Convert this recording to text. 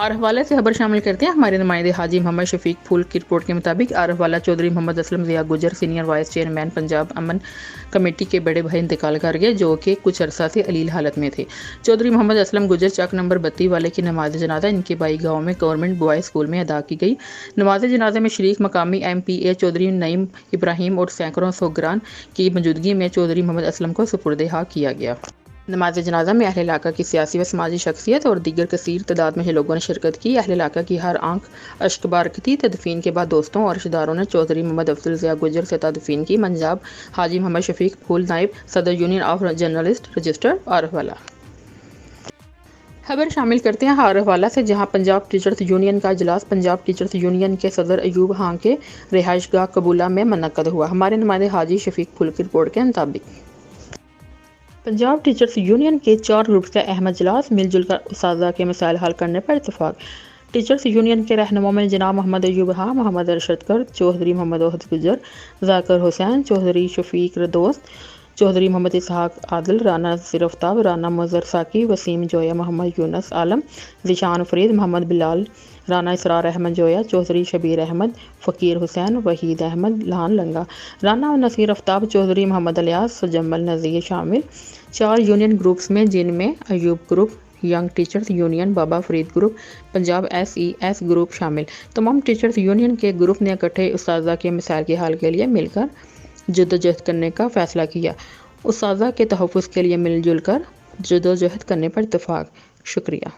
اور حوالے سے خبر شامل کرتے ہیں ہمارے نمائندے حاجی محمد شفیق پھول کی رپورٹ کے مطابق عارف والا چودھری محمد اسلم ضیاء گجر سینئر وائس چیئرمین پنجاب امن کمیٹی کے بڑے بھائی انتقال کر گئے جو کہ کچھ عرصہ سے علیل حالت میں تھے۔ چودھری محمد اسلم گجر چک نمبر 32 والے کی نماز جنازہ ان کے بائی گاؤں میں گورنمنٹ بوائز اسکول میں ادا کی گئی۔ نماز جنازے میں شریک مقامی ایم پی اے چودھری نعیم ابراہیم اور سینکڑوں سوگران کی موجودگی میں چودھری محمد اسلم کو سپرد حق کیا گیا۔ نماز جنازہ میں اہل علاقہ کی سیاسی و سماجی شخصیت اور دیگر کثیر تعداد میں لوگوں نے شرکت کی۔ اہل علاقہ کی ہر آنکھ اشک بار تھی۔ تدفین کے بعد دوستوں اور رشتہ داروں نے چودھری محمد افضل ضیاء گجر سے تدفین کی۔ منجاب حاجی محمد شفیق پھول نائب صدر یونین آف جرنلسٹ رجسٹر عارف والا۔ خبر شامل کرتے ہیں عارف والا سے، جہاں پنجاب ٹیچرز یونین کا اجلاس پنجاب ٹیچرز یونین کے صدر ایوب خان کے رہائش گاہ قبولہ میں منعقد ہوا۔ ہمارے نمائندے حاجی شفیق پھول کی رپورٹ کے مطابق پنجاب ٹیچرز یونین کے 4 گروپس کا اہم اجلاس مل جل کر اساتذہ کے مسائل حل کرنے پر اتفاق۔ ٹیچرز یونین کے رہنماؤں میں جناب محمد ایوب خان، محمد ارشد کر، چودھری محمد وحد گجر، ذاکر حسین، چودھری شفیق دوست، چودھری محمد اسحاق عادل، رانا نصیر آفتاب، رانا مظہر ساکی، وسیم جویا، محمد یونس عالم، ذیشان فرید، محمد بلال، رانا اسرار احمد جویا، چودھری شبیر احمد، فقیر حسین، وحید احمد لان لنگا، رانا نصیر آفتاب، چودھری محمد الیاس، جمل نذیر شامل۔ 4 یونین گروپس میں جن میں Ayub group, young teachers union, Baba Farid group, Punjab S E S group شامل۔ تمام ٹیچرز یونین کے گروپ نے اکٹھے اساتذہ کے مسائل کے حل کے لیے مل کر جدوجہد کرنے کا فیصلہ کیا۔ اساتذہ کے تحفظ کے لیے مل جل کر جدوجہد کرنے پر اتفاق۔ شکریہ۔